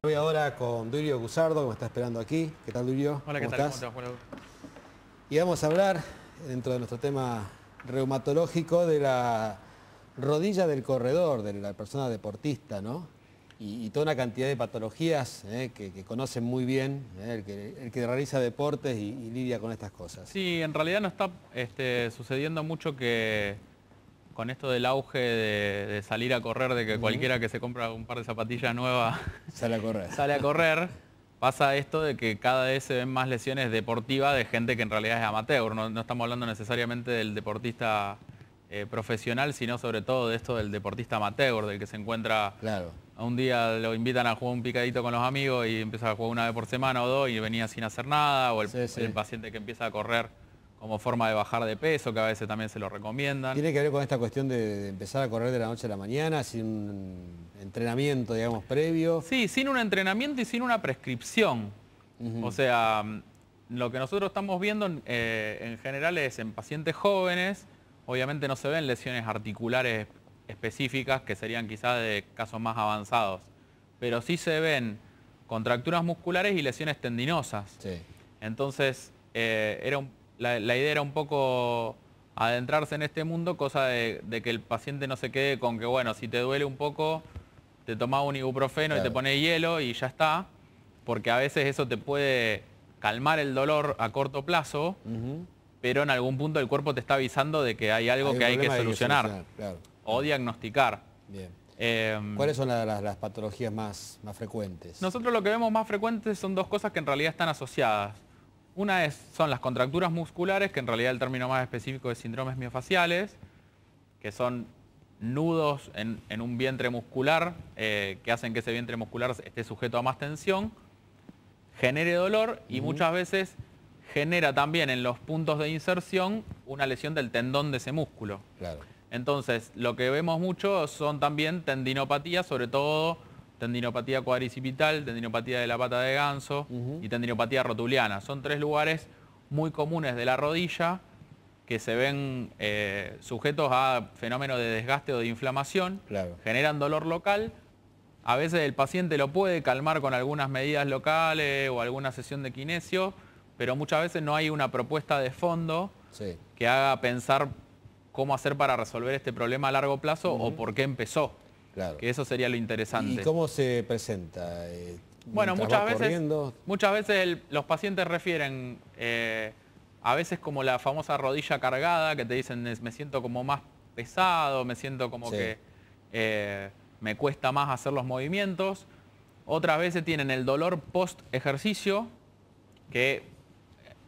Voy ahora con Duilio Gusardo, que me está esperando aquí. ¿Qué tal, Duilio? Hola, ¿qué tal? ¿Cómo estás? Bueno. Y vamos a hablar, dentro de nuestro tema reumatológico, de la rodilla del corredor, de la persona deportista, ¿no? Y toda una cantidad de patologías que conocen muy bien, el que realiza deportes y lidia con estas cosas. Sí, en realidad no está sucediendo mucho que con esto del auge de salir a correr, de que cualquiera que se compra un par de zapatillas nuevas Sale a correr. sale a correr, pasa esto de que cada vez se ven más lesiones deportivas de gente que en realidad es amateur. No estamos hablando necesariamente del deportista profesional, sino sobre todo de esto del deportista amateur, del que se encuentra... Claro. Un día lo invitan a jugar un picadito con los amigos y empieza a jugar una vez por semana o dos y venía sin hacer nada, o el paciente que empieza a correr como forma de bajar de peso, que a veces también se lo recomiendan. ¿Tiene que ver con esta cuestión de empezar a correr de la noche a la mañana, sin un entrenamiento, digamos, previo? Sí, sin un entrenamiento y sin una prescripción. O sea, lo que nosotros estamos viendo en general es en pacientes jóvenes, obviamente no se ven lesiones articulares específicas, que serían quizás de casos más avanzados, pero sí se ven contracturas musculares y lesiones tendinosas. Sí. Entonces, la idea era un poco adentrarse en este mundo, cosa de que el paciente no se quede con que, bueno, si te duele un poco, te tomás un ibuprofeno y te pones hielo y ya está, porque a veces eso te puede calmar el dolor a corto plazo, pero en algún punto el cuerpo te está avisando de que hay algo que hay que solucionar. Claro. O diagnosticar. Bien. ¿Cuáles son las patologías más frecuentes? Nosotros lo que vemos más frecuentes son dos cosas que en realidad están asociadas. Una son las contracturas musculares, que en realidad el término más específico es síndromes miofaciales, que son nudos en un vientre muscular que hacen que ese vientre muscular esté sujeto a más tensión, genere dolor y muchas veces genera también en los puntos de inserción una lesión del tendón de ese músculo. Claro. Entonces, lo que vemos mucho son también tendinopatías, sobre todo tendinopatía cuadricipital, tendinopatía de la pata de ganso y tendinopatía rotuliana. Son tres lugares muy comunes de la rodilla que se ven sujetos a fenómenos de desgaste o de inflamación, generan dolor local. A veces el paciente lo puede calmar con algunas medidas locales o alguna sesión de kinesio, pero muchas veces no hay una propuesta de fondo que haga pensar cómo hacer para resolver este problema a largo plazo o por qué empezó. Claro. Que eso sería lo interesante. ¿Y cómo se presenta? Bueno, muchas veces los pacientes refieren a veces como la famosa rodilla cargada, que te dicen me siento como más pesado, me siento como que me cuesta más hacer los movimientos. Otras veces tienen el dolor post ejercicio, que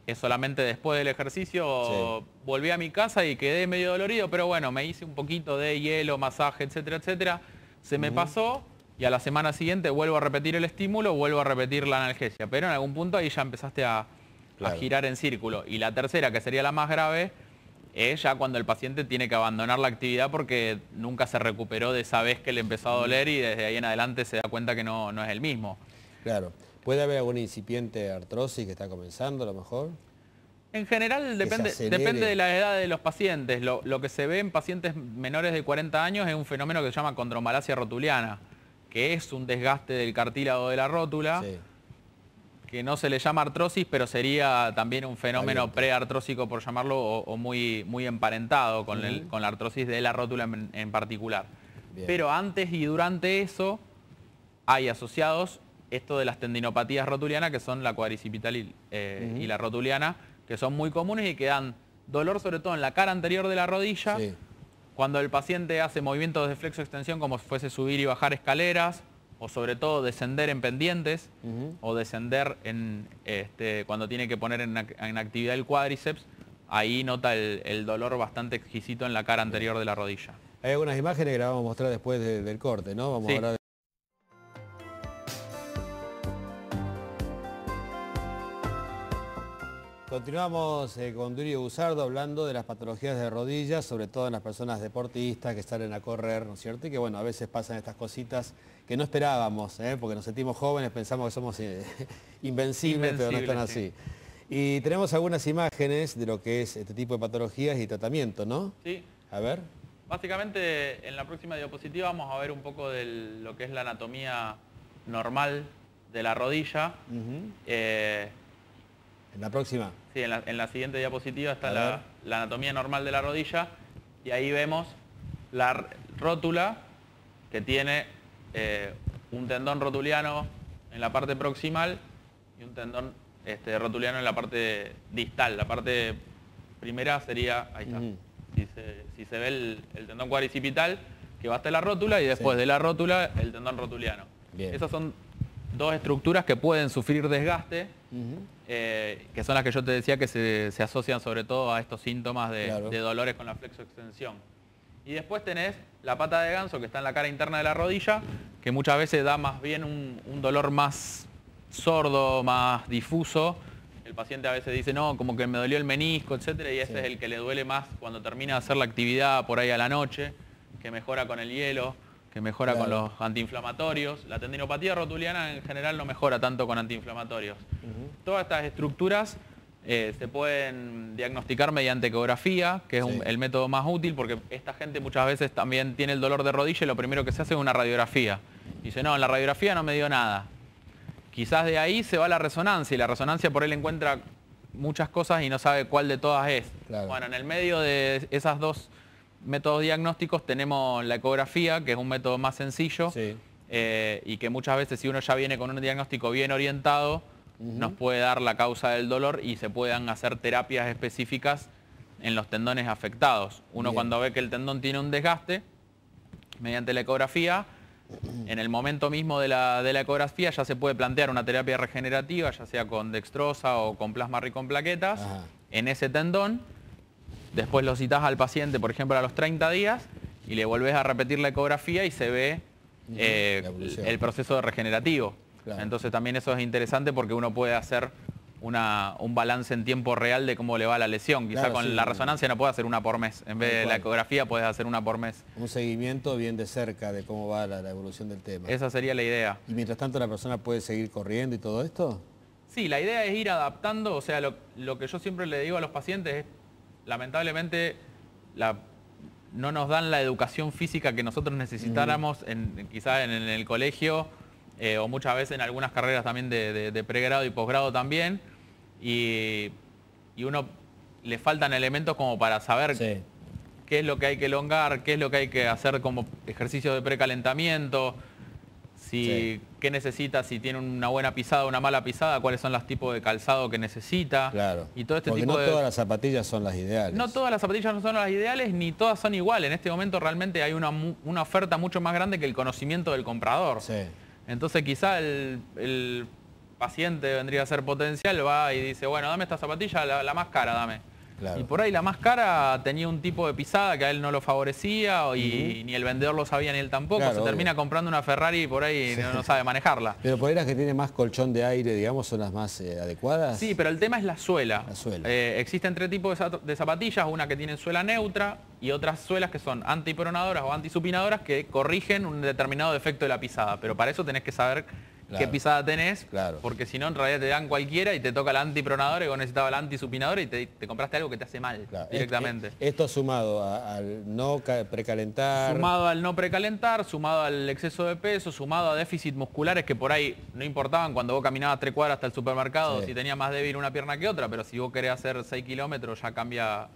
es solamente después del ejercicio. Volví a mi casa y quedé medio dolorido, pero bueno, me hice un poquito de hielo, masaje, etcétera, etcétera. Se me pasó y a la semana siguiente vuelvo a repetir el estímulo, vuelvo a repetir la analgesia. Pero en algún punto ahí ya empezaste a girar en círculo. Y la tercera, que sería la más grave, es ya cuando el paciente tiene que abandonar la actividad porque nunca se recuperó de esa vez que le empezó a doler y desde ahí en adelante se da cuenta que no es el mismo. Claro. ¿Puede haber alguna incipiente artrosis que está comenzando a lo mejor? En general depende de la edad de los pacientes. Lo que se ve en pacientes menores de 40 años es un fenómeno que se llama condromalacia rotuliana, que es un desgaste del cartílago de la rótula, que no se le llama artrosis, pero sería también un fenómeno preartrósico, por llamarlo, o muy emparentado con la artrosis de la rótula en particular. Bien. Pero antes y durante eso hay asociados esto de las tendinopatías rotulianas, que son la cuadricipital y la rotuliana, que son muy comunes y que dan dolor sobre todo en la cara anterior de la rodilla, cuando el paciente hace movimientos de flexo-extensión como si fuese subir y bajar escaleras, o sobre todo descender en pendientes, o descender cuando tiene que poner en actividad el cuádriceps, ahí nota el dolor bastante exquisito en la cara anterior de la rodilla. Hay algunas imágenes que las vamos a mostrar después del corte, ¿no? Vamos a hablar de... Continuamos con Duilio Gusardo hablando de las patologías de rodillas, sobre todo en las personas deportistas que salen a correr, ¿no es cierto? Y que bueno, a veces pasan estas cositas que no esperábamos, porque nos sentimos jóvenes, pensamos que somos invencibles, pero no están así. Y tenemos algunas imágenes de lo que es este tipo de patologías y tratamiento, ¿no? Sí. A ver. Básicamente, en la próxima diapositiva vamos a ver un poco de lo que es la anatomía normal de la rodilla. ¿En la próxima? Sí, en la siguiente diapositiva está la anatomía normal de la rodilla y ahí vemos la rótula que tiene un tendón rotuliano en la parte proximal y un tendón rotuliano en la parte distal. La parte primera sería, ahí está, si se ve el tendón cuadricipital, que va hasta la rótula, y después de la rótula el tendón rotuliano. Bien. Esas son dos estructuras que pueden sufrir desgaste, que son las que yo te decía que se asocian sobre todo a estos síntomas de dolores con la flexoextensión. Y después tenés la pata de ganso que está en la cara interna de la rodilla, que muchas veces da más bien un dolor más sordo, más difuso. El paciente a veces dice, no, como que me dolió el menisco, etcétera, y ese es el que le duele más cuando termina de hacer la actividad por ahí a la noche, que mejora con el hielo, que mejora con los antiinflamatorios. La tendinopatía rotuliana en general no mejora tanto con antiinflamatorios. Todas estas estructuras se pueden diagnosticar mediante ecografía, que es el método más útil, porque esta gente muchas veces también tiene el dolor de rodilla y lo primero que se hace es una radiografía. Dice, no, en la radiografía no me dio nada. Quizás de ahí se va a la resonancia, y la resonancia por él encuentra muchas cosas y no sabe cuál de todas es. Bueno, en el medio de esas dos métodos diagnósticos tenemos la ecografía, que es un método más sencillo, y que muchas veces si uno ya viene con un diagnóstico bien orientado, nos puede dar la causa del dolor y se puedan hacer terapias específicas en los tendones afectados. Uno cuando ve que el tendón tiene un desgaste, mediante la ecografía, en el momento mismo de la ecografía ya se puede plantear una terapia regenerativa, ya sea con dextrosa o con plasma rico en plaquetas, en ese tendón. Después lo citás al paciente, por ejemplo, a los 30 días y le volvés a repetir la ecografía y se ve el proceso regenerativo. Entonces también eso es interesante porque uno puede hacer un balance en tiempo real de cómo le va la lesión. Quizá con la resonancia no puede hacer una por mes. En vez de la ecografía puedes hacer una por mes. Un seguimiento bien de cerca de cómo va la evolución del tema. Esa sería la idea. ¿Y mientras tanto la persona puede seguir corriendo y todo esto? Sí, la idea es ir adaptando. O sea, lo que yo siempre le digo a los pacientes es, lamentablemente, no nos dan la educación física que nosotros necesitáramos quizá en el colegio, o muchas veces en algunas carreras también de pregrado y posgrado también, y uno le faltan elementos como para saber qué es lo que hay que elongar, qué es lo que hay que hacer como ejercicio de precalentamiento, qué necesita, si tiene una buena pisada o una mala pisada, cuáles son los tipos de calzado que necesita. Y todo este tipo todas las zapatillas son las ideales. No todas las zapatillas no son las ideales, ni todas son iguales. En este momento realmente hay una oferta mucho más grande que el conocimiento del comprador. Entonces quizá el paciente vendría a ser potencial, va y dice, bueno, dame esta zapatilla, la más cara, dame. Y por ahí la más cara tenía un tipo de pisada que a él no lo favorecía y ni el vendedor lo sabía ni él tampoco. Se termina comprando una Ferrari y por ahí no sabe manejarla. Pero por ahí las que tienen más colchón de aire, digamos, son las más adecuadas. Sí, pero el tema es la suela. Existen tres tipos de zapatillas, una que tiene suela neutra y otras suelas que son antipronadoras o antisupinadoras que corrigen un determinado defecto de la pisada. Pero para eso tenés que saber qué pisada tenés, porque si no en realidad te dan cualquiera y te toca la antipronadora y vos necesitabas la antisupinadora y te compraste algo que te hace mal directamente. Esto sumado al no precalentar. Sumado al no precalentar, sumado al exceso de peso, sumado a déficits musculares que por ahí no importaban cuando vos caminabas 3 cuadras hasta el supermercado, si tenías más débil una pierna que otra, pero si vos querés hacer 6 kilómetros ya cambian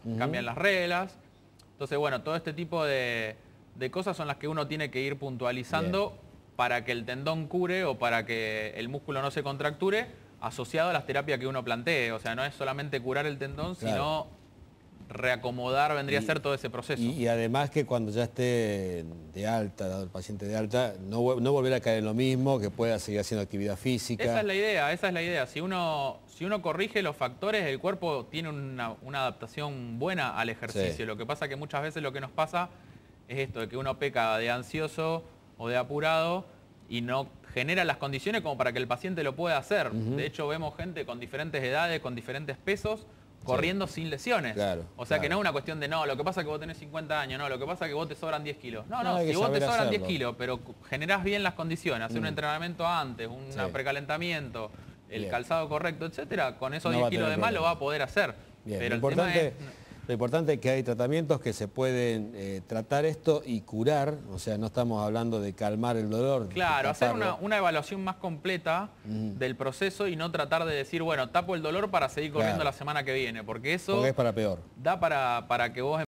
las reglas. Entonces bueno, todo este tipo de cosas son las que uno tiene que ir puntualizando para que el tendón cure o para que el músculo no se contracture, asociado a las terapias que uno plantee. O sea, no es solamente curar el tendón, sino reacomodar, vendría a ser todo ese proceso. Y además que cuando ya esté de alta, dado el paciente de alta, no volver a caer en lo mismo, que pueda seguir haciendo actividad física. Esa es la idea. Si uno corrige los factores, el cuerpo tiene una adaptación buena al ejercicio. Lo que pasa que muchas veces lo que nos pasa es esto, de que uno peca de ansioso o de apurado y no genera las condiciones como para que el paciente lo pueda hacer. De hecho, vemos gente con diferentes edades, con diferentes pesos, corriendo sin lesiones. O sea que no es una cuestión de, no, lo que pasa es que vos tenés 50 años, no, lo que pasa es que vos te sobran 10 kilos. No, si vos te sobran 10 kilos, pero generás bien las condiciones, hacer un entrenamiento antes, un precalentamiento, el calzado correcto, etcétera, con esos 10 kilos de más lo va a poder hacer. Pero lo importante Lo importante es que hay tratamientos que se pueden tratar esto y curar, o sea, no estamos hablando de calmar el dolor. Claro, hacer una evaluación más completa del proceso y no tratar de decir, bueno, tapo el dolor para seguir corriendo la semana que viene, porque eso es para peor. Da para que vos